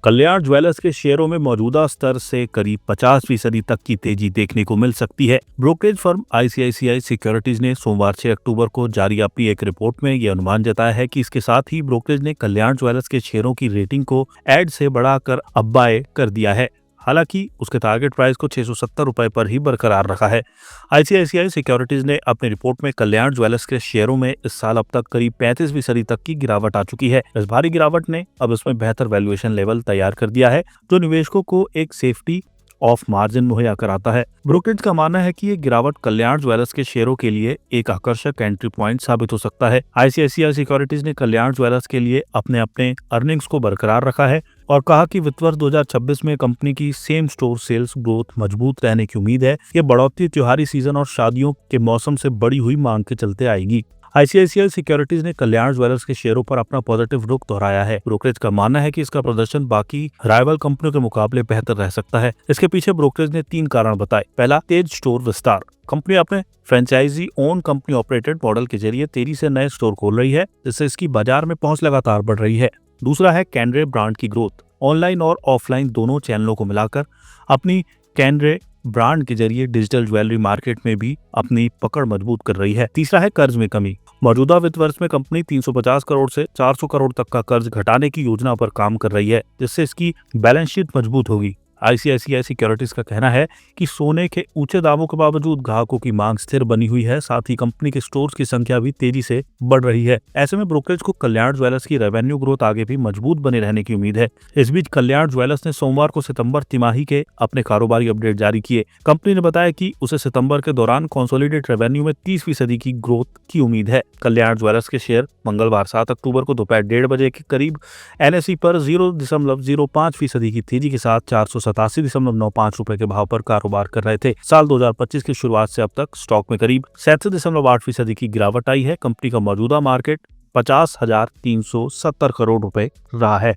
कल्याण jewellers के शेयरों में मौजूदा स्तर से करीब 50% तक की तेजी देखने को मिल सकती है। ब्रोकरेज फर्म आईसीआईसीआई सिक्योरिटीज ने सोमवार 6 अक्टूबर को जारी अपनी एक रिपोर्ट में यह अनुमान जताया है कि इसके साथ ही ब्रोकरेज ने कल्याण ज्वेलर्स के शेयरों की रेटिंग को एड से बढ़ाकर अब बाय कर दिया है। हालांकि उसके टारगेट प्राइस को 670 रुपए पर ही बरकरार रखा है। आईसीआईसीआई सिक्योरिटीज ने अपनी रिपोर्ट में कल्याण ज्वेलर्स के शेयरों में इस साल अब तक करीब 35% तक की गिरावट आ चुकी है। इस भारी गिरावट ने अब इसमें बेहतर वैल्यूएशन लेवल तैयार कर दिया है, जो निवेशकों को एक सेफ्टी ऑफ मार्जिन मुहैया कराता है। ब्रोकरेज का मानना है कि ये गिरावट कल्याण ज्वेलर्स के शेयरों के लिए एक आकर्षक एंट्री पॉइंट साबित हो सकता है। आईसीआईसीआई सिक्योरिटीज ने कल्याण ज्वेलर्स के लिए अपने अर्निंग्स को बरकरार रखा है और कहा कि वित्त वर्ष 2026 में कंपनी की सेम स्टोर सेल्स ग्रोथ मजबूत रहने की उम्मीद है। ये बढ़ोतरी त्योहारी सीजन और शादियों के मौसम से बढ़ी हुई मांग के चलते आएगी। आईसीआईसीआई सिक्योरिटीज ने कल्याण ज्वेलर्स के शेयरों पर अपना पॉजिटिव रुख दोहराया है। ब्रोकरेज का मानना है कि इसका प्रदर्शन बाकी राइवल कंपनियों के मुकाबले बेहतर रह सकता है। इसके पीछे ब्रोकरेज ने 3 कारण बताए। पहला, तेज स्टोर विस्तार। कंपनी अपने franchisee own company operated model के जरिए तेजी से नए स्टोर खोल रही है, जिससे इसकी बाजार में पहुंच लगातार बढ़ रही है। दूसरा है कैनरे ब्रांड की ग्रोथ। ऑनलाइन और ऑफलाइन दोनों चैनलों को मिलाकर अपनी कैनरे ब्रांड के जरिए डिजिटल ज्वेलरी मार्केट में भी अपनी पकड़ मजबूत कर रही है। तीसरा है कर्ज में कमी। मौजूदा वित्त वर्ष में कंपनी 350 करोड़ से 400 करोड़ तक का कर्ज घटाने की योजना पर काम कर रही है, जिससे इसकी बैलेंस शीट मजबूत होगी। आईसीआईसीआई सिक्योरिटीज का कहना है कि सोने के ऊंचे दामों के बावजूद ग्राहकों की मांग स्थिर बनी हुई है, साथ ही कंपनी के स्टोर्स की संख्या भी तेजी से बढ़ रही है। ऐसे में ब्रोकरेज को कल्याण ज्वेलर्स की रेवेन्यू ग्रोथ आगे भी मजबूत बने रहने की उम्मीद है। इस बीच कल्याण ज्वेलर्स ने सोमवार को सितंबर तिमाही के अपने कारोबारी अपडेट जारी किए। कंपनी ने बताया कि उसे सितंबर के दौरान कंसोलिडेटेड रेवेन्यू में 30% की ग्रोथ की उम्मीद है। कल्याण ज्वेलर्स के शेयर मंगलवार 7 अक्टूबर को दोपहर 1:30 बजे के करीब एनएसई पर 0.05% की तेजी के साथ 487.95 रुपए के भाव पर कारोबार कर रहे थे। साल 2025 की शुरुआत से अब तक स्टॉक में करीब 37.8% की गिरावट आई है। कंपनी का मौजूदा मार्केट 50,370 करोड़ रुपए रहा है।